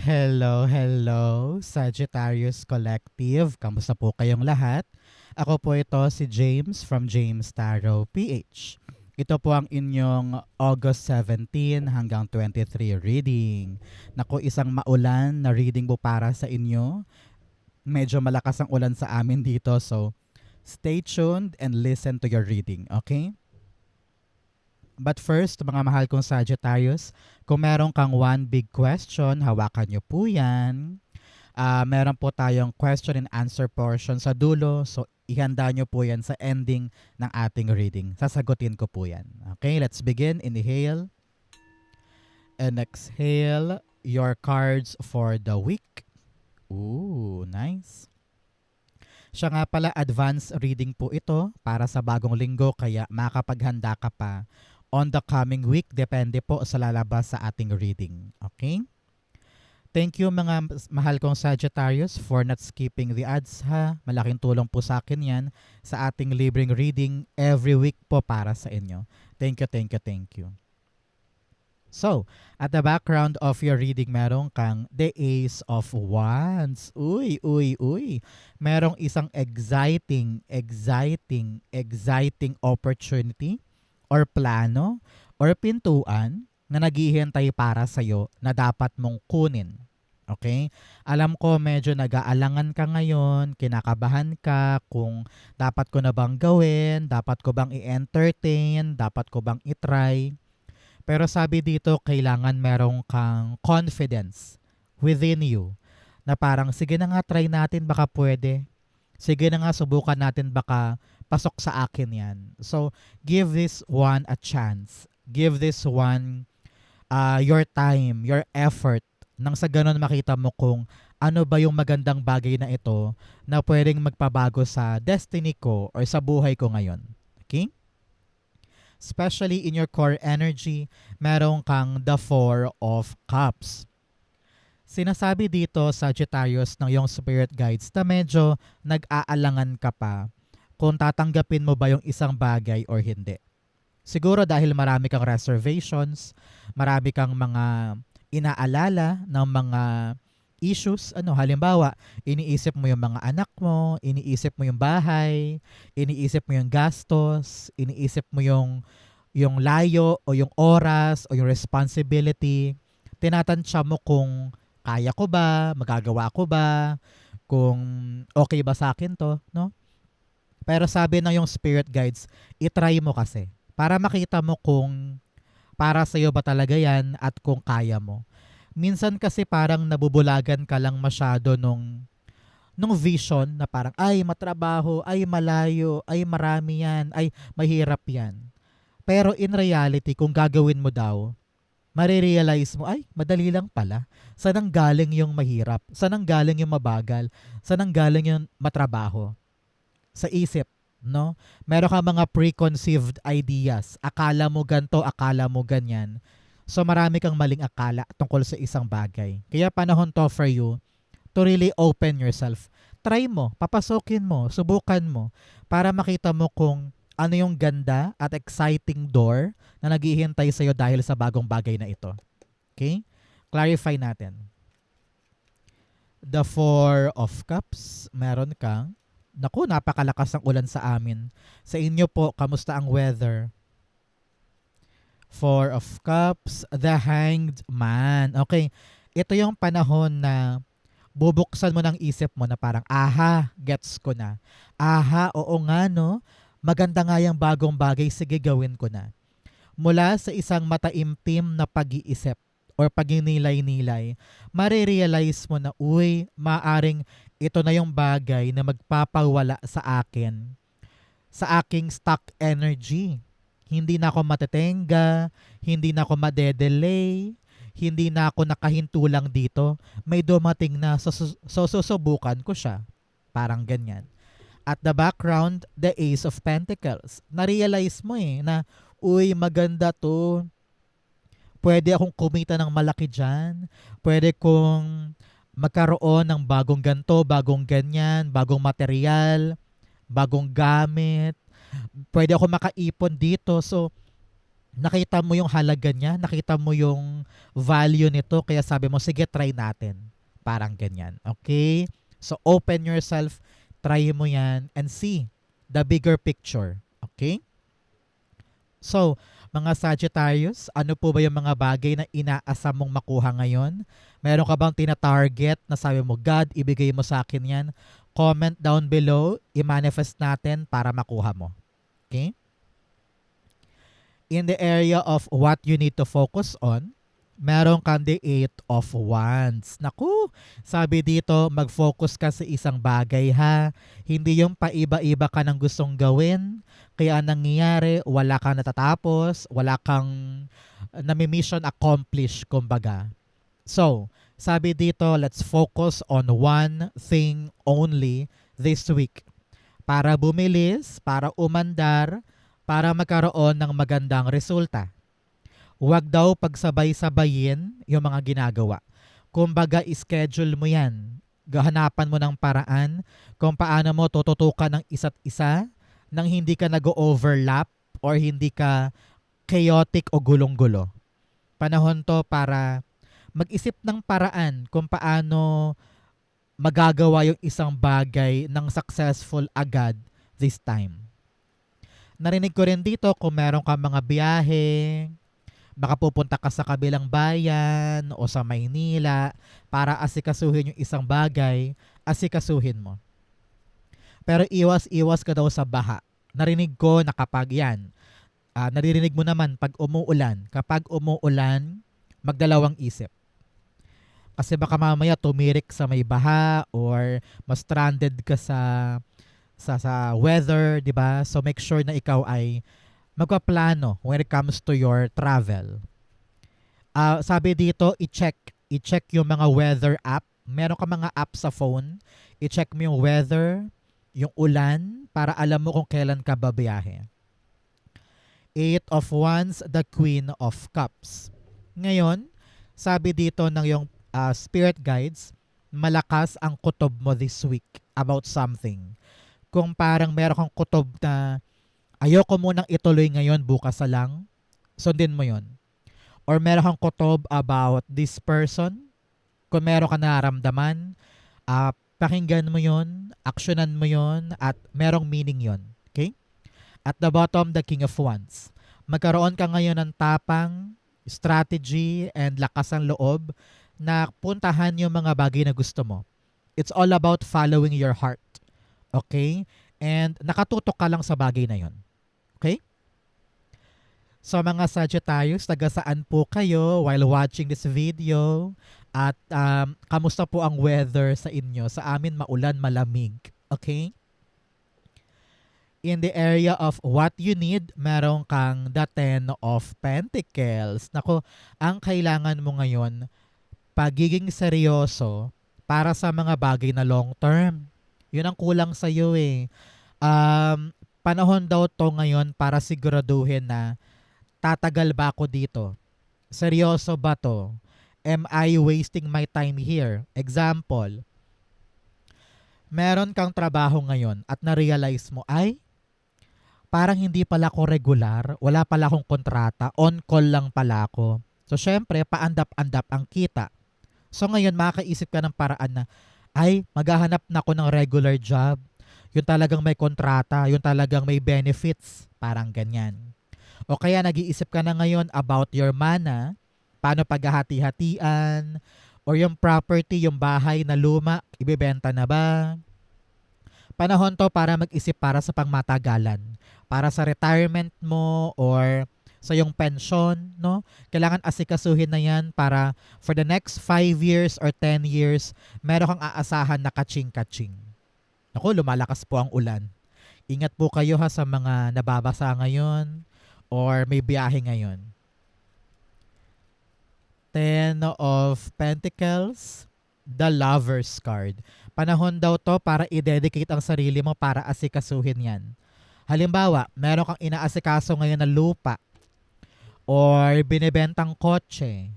Hello, hello, Sagittarius Collective. Kamusta po kayong lahat? Ako po ito si James from James Tarot PH. Ito po ang inyong August 17 hanggang 23 reading. Naku, isang maulan na reading po para sa inyo. Medyo malakas ang ulan sa amin dito, so stay tuned and listen to your reading, okay? But first, mga mahal kong Sagittarius, kung meron kang one big question, hawakan nyo po yan. Meron po tayong question and answer portion sa dulo. So, ihanda nyo po yan sa ending ng ating reading. Sasagutin ko po yan. Okay, let's begin. Inhale and exhale your cards for the week. Ooh, nice. Siya nga pala, advance reading po ito para sa bagong linggo, kaya makapaghanda ka pa on the coming week. Depende po sa lalabas sa ating reading. Okay? Thank you mga mahal kong Sagittarius for not skipping the ads ha. Malaking tulong po sa akin yan sa ating libreng reading every week po para sa inyo. Thank you, thank you, thank you. So, at the background of your reading, meron kang the Ace of Wands. Uy, uy, uy. Merong isang exciting opportunity or plano or pintuan na naghihintay para sa'yo na dapat mong kunin. Okay? Alam ko medyo nag-aalangan ka ngayon, kinakabahan ka kung dapat ko na bang gawin, dapat ko bang i-entertain, dapat ko bang i-try. Pero sabi dito, kailangan merong kang confidence within you na parang sige na nga, try natin, baka pwede. Sige na nga, subukan natin, baka pasok sa akin yan. So, give this one a chance. Give this one your time, your effort, nang sa ganun makita mo kung ano ba yung magandang bagay na ito na pwedeng magpabago sa destiny ko or sa buhay ko ngayon. Okay? Especially in your core energy, meron kang the Four of Cups. Sinasabi dito, Sagittarius, ng iyong spirit guides na medyo nag-aalangan ka pa kung tatanggapin mo ba yung isang bagay or hindi. Siguro dahil marami kang reservations, marami kang mga inaalala ng mga issues. Halimbawa, iniisip mo yung mga anak mo, iniisip mo yung bahay, iniisip mo yung gastos, iniisip mo yung layo o yung oras o yung responsibility. Tinatansya mo kung kaya ko ba, magagawa ko ba, kung okay ba sa akin to, no? Pero sabi ng yung spirit guides, itry mo kasi para makita mo kung para sa'yo ba talaga yan at kung kaya mo. Minsan kasi parang nabubulagan ka lang masyado nung vision na parang ay matrabaho, ay malayo, ay marami yan, ay mahirap yan. Pero in reality, kung gagawin mo daw, marirealize mo, ay madali lang pala. Saan ang galing yung mahirap? Saan ang galing yung mabagal? Saan ang galing yung matrabaho? Sa isip, no? Meron ka mga preconceived ideas. Akala mo ganto, akala mo ganyan. So marami kang maling akala tungkol sa isang bagay. Kaya panahon to for you to really open yourself. Try mo, papasukin mo, subukan mo para makita mo kung ano yung ganda at exciting door na naghihintay sa'yo dahil sa bagong bagay na ito. Okay? Clarify natin. The Four of Cups, meron kang naku, napakalakas ng ulan sa amin. Sa inyo po, kamusta ang weather? Four of Cups, the Hanged Man. Okay, ito yung panahon na bubuksan mo ng isip mo na parang, aha, gets ko na. Aha, oo nga no, maganda nga yung bagong bagay, sige gawin ko na. Mula sa isang mataimtim na pag-iisip or pagninilay-nilay, marirealize mo na, uy, maaring ito na yung bagay na magpapawala sa akin, sa aking stock energy. Hindi na ako matetenga, hindi na ako madedelay, hindi na ako nakahinto lang dito. May dumating na, so susubukan ko siya. Parang ganyan. At the background, the Ace of Pentacles. Na-realize mo na, uy, maganda to. Pwede akong kumita ng malaki dyan. Pwede kong magkaroon ng bagong ganto, bagong ganyan, bagong material, bagong gamit. Pwede ako makaipon dito. So, Nakita mo yung halaga niya, nakita mo yung value nito, kaya sabi mo, sige, try natin. Parang ganyan. Okay? So, open yourself, try mo yan, and see the bigger picture. Okay? So, mga Sagittarius, ano po ba yung mga bagay na inaasam mong makuha ngayon? Meron ka bang tina-target na sabi mo, God, ibigay mo sa akin yan? Comment down below, i-manifest natin para makuha mo. Okay? In the area of what you need to focus on, meron kang the Eight of Wands. Naku, sabi dito, mag-focus ka sa isang bagay ha. Hindi yung paiba-iba ka ng gustong gawin. Kaya nangyayari, wala kang natatapos, wala kang mission accomplished, kumbaga. So, sabi dito, let's focus on one thing only this week. Para bumilis, para umandar, para magkaroon ng magandang resulta. Huwag daw pagsabay-sabayin yung mga ginagawa. Kumbaga, schedule mo yan. Hanapan mo ng paraan kung paano mo tututukan ng isa't isa nang hindi ka nag-overlap or hindi ka chaotic o gulong-gulo. Panahon to para mag-isip ng paraan kung paano magagawa yung isang bagay ng successful agad this time. Narinig ko rin dito kung meron ka mga biyahe, baka pupunta ka sa kabilang bayan o sa Maynila para asikasuhin yung isang bagay, asikasuhin mo. Pero iwas-iwas ka daw sa baha. Narinig ko na kapag yan, naririnig mo naman pag umuulan. Kapag umuulan, magdalawang isip. Kasi baka mamaya tumirik sa may baha or ma-stranded ka sa weather, 'di ba? So make sure na ikaw ay magpaplano when it comes to your travel. Sabi dito, i-check yung mga weather app. Meron ka mga app sa phone, i-check mo yung weather, yung ulan, para alam mo kung kailan ka babiyahe. Eight of Wands, the Queen of Cups. Ngayon, sabi dito ng yung spirit guides, malakas ang kutob mo this week about something. Kung parang meron kang kutob na ayoko munang ituloy ngayon, bukas na lang, sundin mo yon. Or meron kang kutob about this person, kung meron ka nararamdaman, pakinggan mo yon, aksyonan mo yon, at merong meaning yon. Okay? At the bottom, the King of Wands. Magkaroon ka ngayon ng tapang, strategy, and lakas ng loob na puntahan yung mga bagay na gusto mo. It's all about following your heart. Okay? And nakatutok ka lang sa bagay na yon. Okay? So mga Sagittarius, taga saan po kayo while watching this video? At kamusta po ang weather sa inyo? Sa amin, maulan, malamig. Okay? In the area of what you need, meron kang the Ten of Pentacles. Nako, ang kailangan mo ngayon, pagiging seryoso para sa mga bagay na long term. Yun ang kulang sa iyo eh. Panahon daw to ngayon para siguraduhin na tatagal ba ako dito? Seryoso ba to? Am I wasting my time here? Example, meron kang trabaho ngayon at na-realize mo, ay, parang hindi pala ako regular, wala pala akong kontrata, on call lang pala ako. So, syempre, paandap-andap ang kita. So, ngayon, makakaisip ka ng paraan na, ay, maghahanap na ako ng regular job. Yung talagang may kontrata, yung talagang may benefits. Parang ganyan. O kaya, nag-iisip ka na ngayon about your mana, paano paghahati-hatian, or yung property, yung bahay na luma, ibebenta na ba? Panahon to para mag-isip para sa pangmatagalan. Para sa retirement mo or sa yung pension, no? Kailangan asikasuhin na yan para for the next 5 years or 10 years, meron kang aasahan na kaching-kaching. Naku, lumalakas po ang ulan. Ingat po kayo ha sa mga nababasa ngayon or may biyahe ngayon. Ten of Pentacles, the Lover's card. Panahon daw to para i-dedicate ang sarili mo para asikasuhin yan. Halimbawa, meron kang inaasikaso ngayon na lupa or binibentang kotse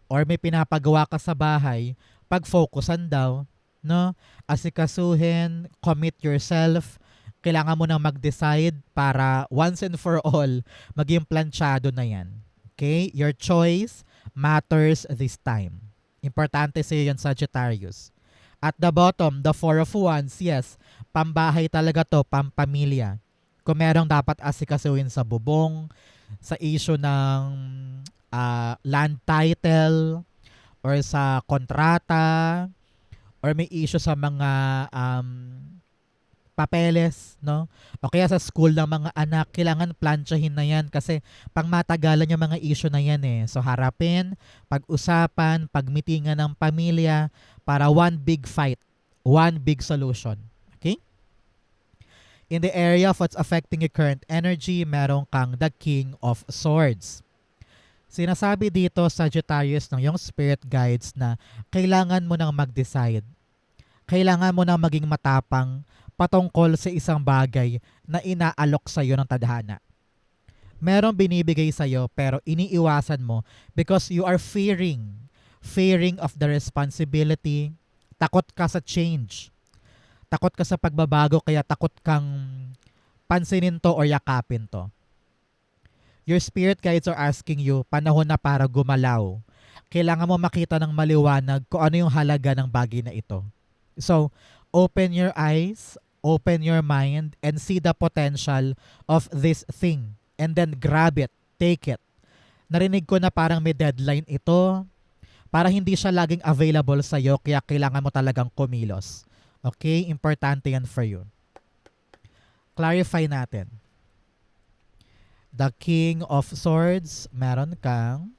or may pinapagawa ka sa bahay, pag-focusan daw, no? Asikasuhin, commit yourself, Kailangan mo nang mag-decide para once and for all, maging planchado na yan. Okay? Your choice matters this time. Importante sa'yo yan, Sagittarius. At the bottom, the Four of Wands, yes, pambahay talaga to, pampamilya. Kung merong dapat asikasuhin sa bubong, sa issue ng land title, or sa kontrata, or may issue sa mga papeles, no? O kaya sa school ng mga anak, kailangan planchahin na yan kasi pangmatagalan yung mga issue na yan eh. So harapin, pag-usapan, pagmitingan ng pamilya para one big fight, one big solution. Okay? In the area of what's affecting your current energy, meron kang the King of Swords. Sinasabi dito, Sagittarius, ng yung spirit guides na kailangan mo nang mag-decide. Kailangan mo nang maging matapang patungkol sa isang bagay na inaalok sa iyo ng tadhana. Merong binibigay sa iyo pero iniiwasan mo because you are fearing of the responsibility, takot ka sa change, takot ka sa pagbabago kaya takot kang pansinin to or yakapin to. Your spirit guides are asking you, panahon na para gumalaw. Kailangan mo makita ng maliwanag kung ano yung halaga ng bagay na ito. So, open your eyes, open your mind, and see the potential of this thing. And then grab it, take it. Narinig ko na parang may deadline ito para hindi siya laging available sa'yo kaya kailangan mo talagang kumilos. Okay? Importante yan for you. Clarify natin. The King of Swords, meron kang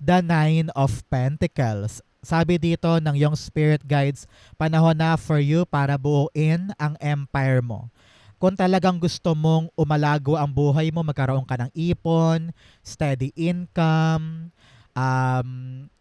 the Nine of Pentacles. Sabi dito ng yung spirit guides, panahon na for you para buuin ang empire mo. Kung talagang gusto mong umalago ang buhay mo, magkaroon ka ng ipon, steady income,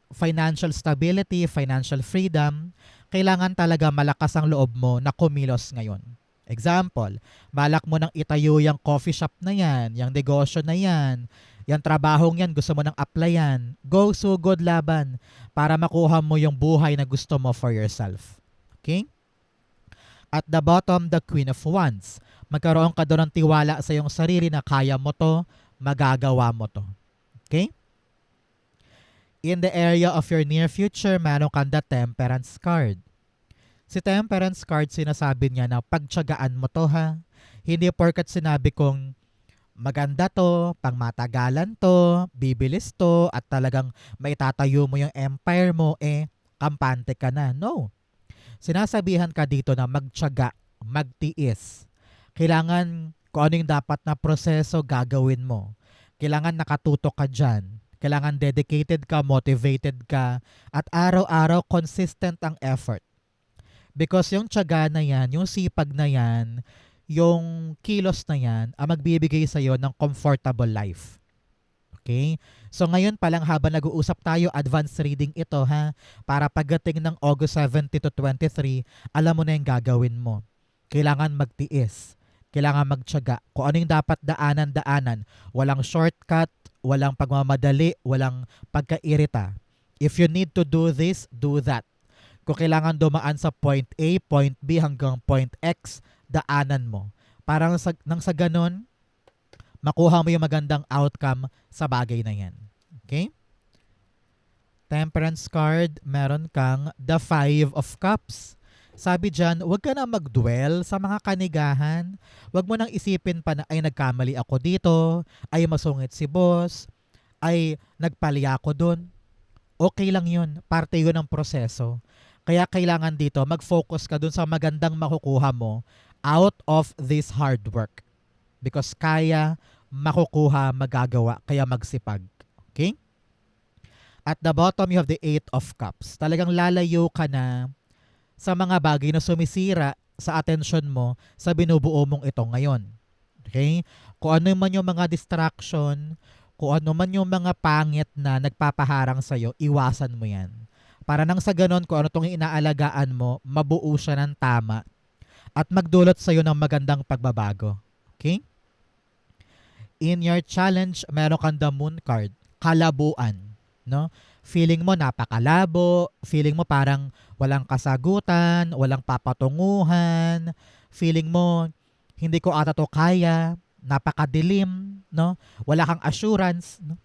financial stability, financial freedom, kailangan talaga malakas ang loob mo na kumilos ngayon. Example, balak mo nang itayo yung coffee shop na yan, yung negosyo na yan, yung trabahong yan, gusto mo nang applyan. Go, sugod, laban para makuha mo yung buhay na gusto mo for yourself. Okay? At the bottom, the Queen of Wands. Magkaroon ka doon ng tiwala sa iyong sarili na kaya mo to, magagawa mo to. Okay? In the area of your near future, meron kang the Temperance card. Si Temperance card, sinasabi niya na pagtiyagaan mo to ha. Hindi porkat sinabi kong maganda to, pangmatagalan to, bibilis to, at talagang maitatayo mo yung empire mo, kampante ka na. No. Sinasabihan ka dito na magtiyaga, magtiis. Kailangan kung ano yung dapat na proseso gagawin mo. Kailangan nakatutok ka dyan. Kailangan dedicated ka, motivated ka, at araw-araw consistent ang effort. Because yung tiyaga na yan, yung sipag na yan, yung kilos na yan, ang magbibigay sa'yo ng comfortable life. Okay? So ngayon pa lang habang nag-uusap tayo, advanced reading ito ha, para pagdating ng August 17 to 23, alam mo na yung gagawin mo. Kailangan magtiis. Kailangan magtiyaga. Kung ano yung dapat daanan. Walang shortcut, walang pagmamadali, walang pagkairita. If you need to do this, do that. Kung kailangan dumaan sa point A, point B hanggang point X, daanan mo. Para nang sa ganun, makuha mo yung magandang outcome sa bagay na yan. Okay? Temperance card, meron kang the Five of Cups. Sabi dyan, huwag ka na mag-dwell sa mga kanigahan. Huwag mo nang isipin pa na, ay nagkamali ako dito, ay masungit si boss, ay nagpali ako dun. Okay lang yun. Parte yun ng proseso. Kaya kailangan dito, mag-focus ka dun sa magandang makukuha mo out of this hard work. Because kaya, makukuha, magagawa, kaya magsipag. Okay? At the bottom, you have the Eight of Cups. Talagang lalayo ka na sa mga bagay na sumisira sa atensyon mo sa binubuo mong ito ngayon. Okay? Kung ano man yung mga distraction, kung ano man yung mga pangit na nagpapaharang sa'yo, iwasan mo yan. Para nang sa ganon, kung ano itong inaalagaan mo, mabuo siya ng tama at magdulot sa'yo ng magandang pagbabago. Okay? In your challenge, meron kang the Moon card, kalabuan. No? Feeling mo napakalabo, feeling mo parang walang kasagutan, walang papatunguhan, feeling mo hindi ko ata to kaya, napakadilim, no? Wala kang assurance, no?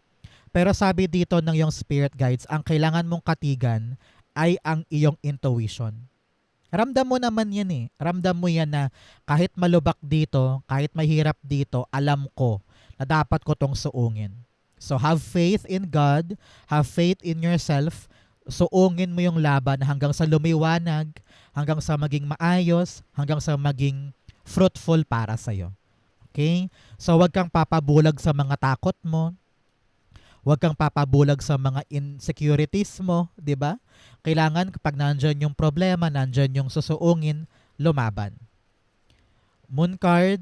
Pero sabi dito ng yung spirit guides, ang kailangan mong katigan ay ang iyong intuition. Ramdam mo naman yan eh. Ramdam mo yan na kahit malubak dito, kahit mahirap dito, alam ko na dapat ko tong suungin. So have faith in God, have faith in yourself, suungin mo yung laban hanggang sa lumiwanag, hanggang sa maging maayos, hanggang sa maging fruitful para sa'yo. Okay? So wag kang papabulag sa mga takot mo, huwag kang papabulag sa mga insecurities mo, 'di ba? Kailangan kapag nandiyan yung problema, nandiyan yung susuungin, lumaban. Moon card,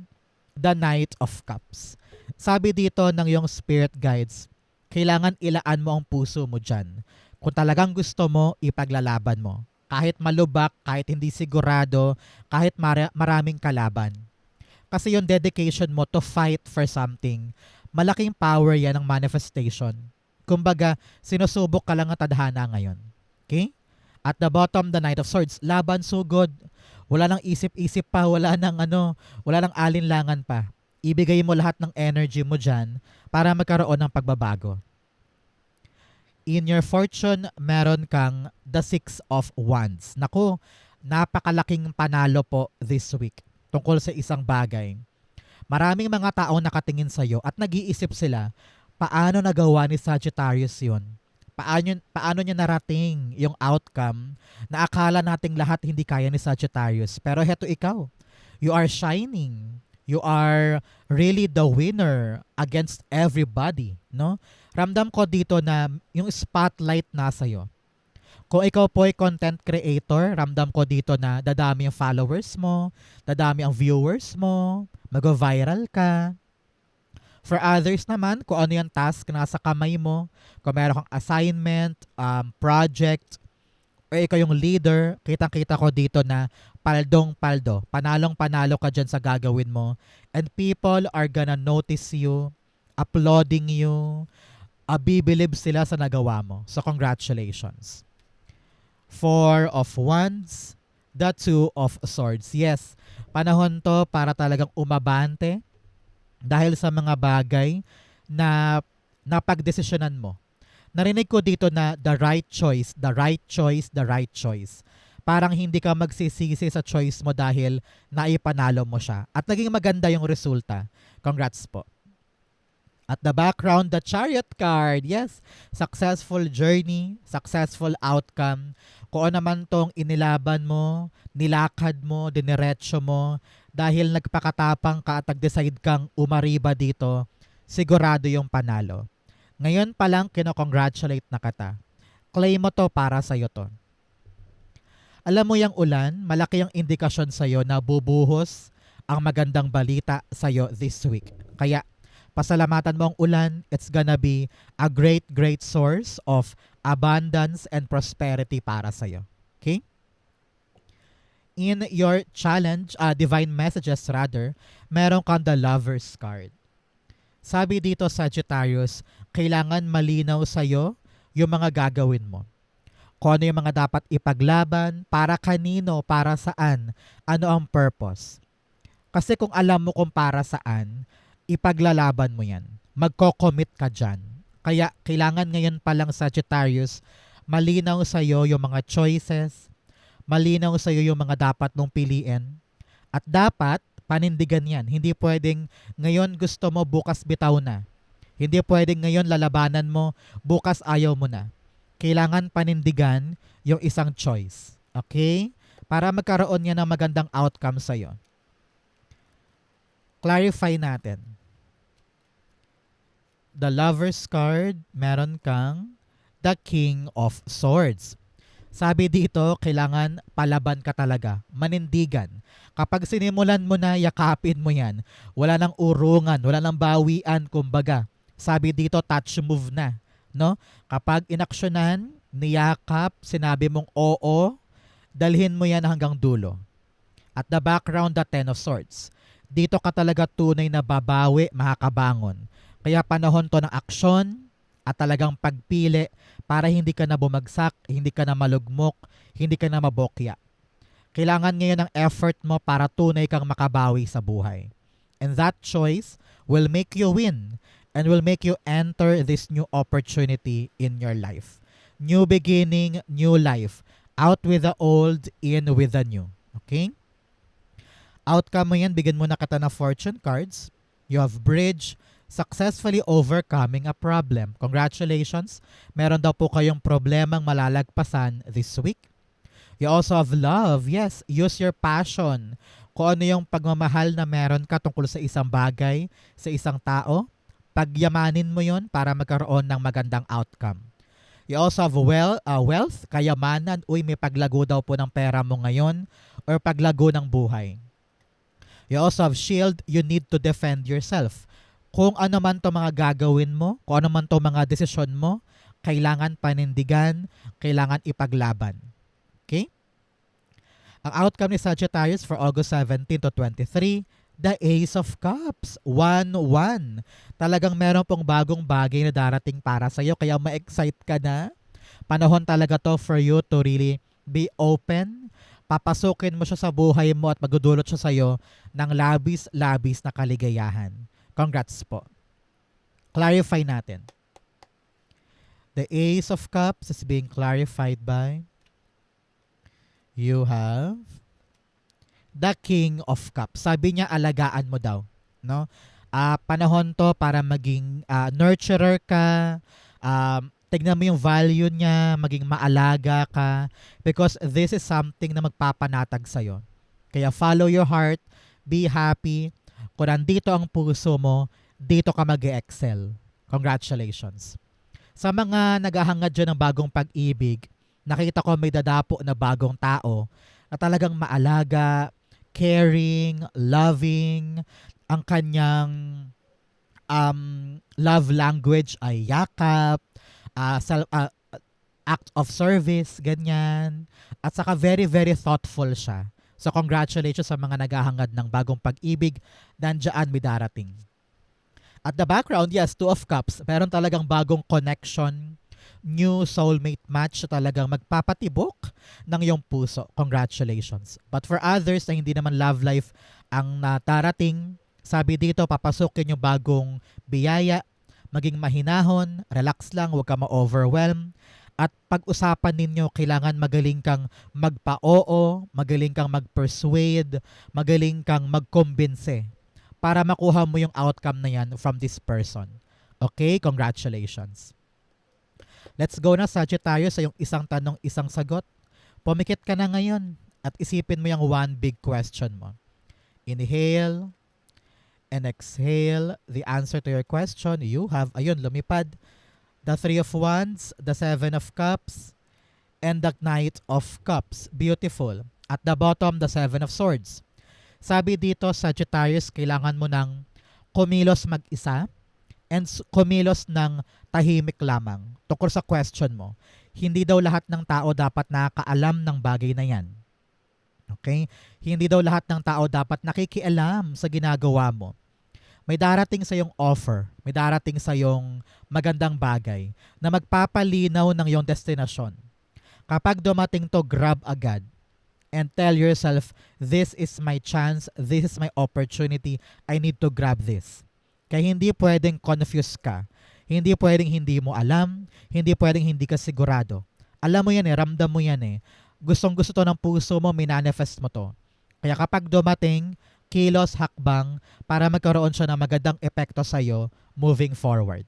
the Knight of Cups. Sabi dito ng yung spirit guides, kailangan ilaan mo ang puso mo dyan. Kung talagang gusto mo, ipaglalaban mo. Kahit malubak, kahit hindi sigurado, kahit maraming kalaban. Kasi yung dedication mo to fight for something, malaking power yan ng manifestation. Kumbaga, sinusubok ka lang ang tadhana ngayon. Okay? At the bottom, the Knight of Swords, laban sugod. Wala nang isip-isip pa, wala nang alinlangan pa. Ibigay mo lahat ng energy mo dyan para magkaroon ng pagbabago. In your fortune, meron kang the Six of Wands. Naku, napakalaking panalo po this week tungkol sa isang bagay. Maraming mga taong nakatingin sa'yo at nag-iisip sila, paano nagawa ni Sagittarius yun? Paano niya narating yung outcome na akala nating lahat hindi kaya ni Sagittarius. Pero heto ikaw, you are shining. You are really the winner against everybody, no? Ramdam ko dito na yung spotlight nasa iyo. Kung ikaw po ay content creator, ramdam ko dito na dadami ang followers mo, dadami ang viewers mo, mag-viral ka. For others naman, kung ano yung task na nasa kamay mo, kung meron kang assignment, project, o ikaw yung leader, kitang-kita ko dito na paldong-paldo. Panalong-panalo ka dyan sa gagawin mo. And people are gonna notice you, applauding you, bibilib sila sa nagawa mo. So congratulations. Four of Wands, the Two of Swords. Yes, panahon to para talagang umabante dahil sa mga bagay na napagdesisyonan mo. Narinig ko dito na the right choice, the right choice, the right choice. Parang hindi ka magsisisi sa choice mo dahil naipanalo mo siya. At naging maganda yung resulta. Congrats po. At the background, the Chariot card. Yes, successful journey, successful outcome. Kung ano naman tong inilaban mo, nilakad mo, diniretso mo, dahil nagpakatapang ka at nag-decide kang umariba dito, sigurado yung panalo. Ngayon pa lang kino-congratulate na kita. Claim mo to para sa'yo to. Alam mo yung ulan, malaki ang indikasyon sa'yo na bubuhos ang magandang balita sa'yo this week. Kaya pasalamatan mo ang ulan, it's gonna be a great, great source of abundance and prosperity para sa'yo. Okay? In your challenge, divine messages rather, meron kang the Lover's card. Sabi dito Sagittarius, kailangan malinaw sa'yo yung mga gagawin mo. Kung ano yung mga dapat ipaglaban, para kanino, para saan, ano ang purpose. Kasi kung alam mo kung para saan, ipaglalaban mo yan. Magko-commit ka dyan. Kaya kailangan ngayon pa lang Sagittarius, malinaw sa'yo yung mga choices, malinaw sa'yo yung mga dapat mong piliin, at dapat panindigan yan. Hindi pwedeng ngayon gusto mo, bukas bitaw na. Hindi pwedeng ngayon lalabanan mo, bukas ayaw mo na. Kailangan panindigan yung isang choice. Okay? Para magkaroon niya ng magandang outcome sa'yo. Clarify natin. The Lover's card, meron kang the King of Swords. Sabi dito, kailangan palaban ka talaga, manindigan. Kapag sinimulan mo na, yakapin mo yan. Wala nang urungan, wala nang bawian, kumbaga. Sabi dito, touch move na. No? Kapag inaksyonan, niyakap, sinabi mong oo, dalhin mo yan hanggang dulo. At the background, the Ten of Swords. Dito ka talaga tunay na babawi, makakabangon. Kaya panahon to ng aksyon, at talagang pagpili para hindi ka na bumagsak, hindi ka na malugmok, hindi ka na mabokya. Kailangan ngayon ng effort mo para tunay kang makabawi sa buhay. And that choice will make you win and will make you enter this new opportunity in your life. New beginning, new life. Out with the old, in with the new. Okay? Outcome mo yan, bigyan mo na kita na fortune cards. You have bridge, successfully overcoming a problem. Congratulations. Meron daw po kayong problemang malalagpasan this week. You also have love. Yes, use your passion. Kung ano yung pagmamahal na meron ka tungkol sa isang bagay, sa isang tao, pagyamanin mo yon para magkaroon ng magandang outcome. You also have wealth, kayamanan. Uy, may paglago daw po ng pera mo ngayon or paglago ng buhay. You also have shield, you need to defend yourself. Kung ano man to mga gagawin mo, kung ano man to mga desisyon mo, kailangan panindigan, kailangan ipaglaban. Okay? Ang outcome ni Sagittarius for August 17 to 23, the Ace of Cups, 1-1. Talagang meron pong bagong bagay na darating para sa'yo, kaya ma-excite ka na. Panahon talaga to for you to really be open. Papasukin mo siya sa buhay mo at magdudulot siya sa'yo ng labis-labis na kaligayahan. Congrats po. Clarify natin. The Ace of Cups is being clarified by you have the King of Cups. Sabi niya, alagaan mo daw. No? Panahon to para maging nurturer ka, tignan mo yung value niya, maging maalaga ka, because this is something na magpapanatag sa'yo. Kaya follow your heart, be happy. Kung nandito ang puso mo, dito ka mag-excel. Congratulations. Sa mga naghahangad dyan ng bagong pag-ibig, nakita ko may dadapo na bagong tao na talagang maalaga, caring, loving. Ang kanyang love language ay yakap, act of service, ganyan. At saka very, very thoughtful siya. So congratulations sa mga naghahangad ng bagong pag-ibig. Nandiyan may darating. At the background, yes, Two of Cups. Meron talagang bagong connection, new soulmate match na talagang magpapatibok ng iyong puso. Congratulations. But for others na hindi naman love life ang darating, sabi dito, papasukin yung bagong biyaya, maging mahinahon, relax lang, huwag ka ma-overwhelm. At pag-usapan ninyo, kailangan magaling kang magpa-oo, magaling kang mag-persuade, magaling kang mag-convince para makuha mo yung outcome na yan from this person. Okay? Congratulations. Let's go na, Sagittarius, sa yung isang tanong, isang sagot. Pumikit ka na ngayon at isipin mo yung one big question mo. Inhale and exhale the answer to your question. You have, ayun, lumipad. The Three of Wands, the Seven of Cups, and the Knight of Cups. Beautiful. At the bottom, the Seven of Swords. Sabi dito, Sagittarius, kailangan mo ng kumilos mag-isa and kumilos ng tahimik lamang tungkol sa question mo. Hindi daw lahat ng tao dapat nakakaalam ng bagay na yan. Okay? Hindi daw lahat ng tao dapat nakikialam sa ginagawa mo. May darating sa yung offer, may darating sa yung magandang bagay na magpapalinaw ng yung destinasyon. Kapag dumating to, grab agad and tell yourself, this is my chance, this is my opportunity, I need to grab this. Kaya hindi pwedeng confuse ka, hindi pwedeng hindi mo alam, hindi pwedeng hindi ka sigurado. Alam mo yan ramdam mo yan Gustong gusto to ng puso mo, minanifest mo to. Kaya kapag dumating, kilos, hakbang para magkaroon siya ng magandang epekto sa'yo moving forward.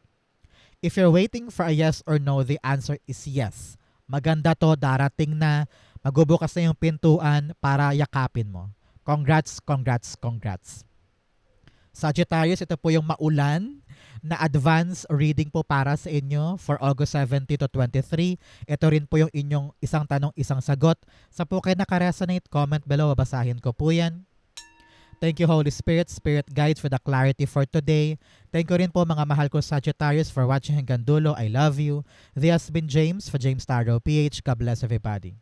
If you're waiting for a yes or no, the answer is yes. Maganda to, darating na, magbubukas na yung pintuan para yakapin mo. Congrats, congrats, congrats. Sagittarius, ito po yung maulan na advance reading po para sa inyo for August 17 to 23. Ito rin po yung inyong isang tanong, isang sagot. Sa po kayo nakaresonate, comment below, babasahin ko po yan. Thank you, Holy Spirit, Spirit Guides, for the clarity for today. Thank you rin po mga mahal ko Sagittarius for watching hanggang dulo. I love you. This has been James for James Tarot PH. God bless everybody.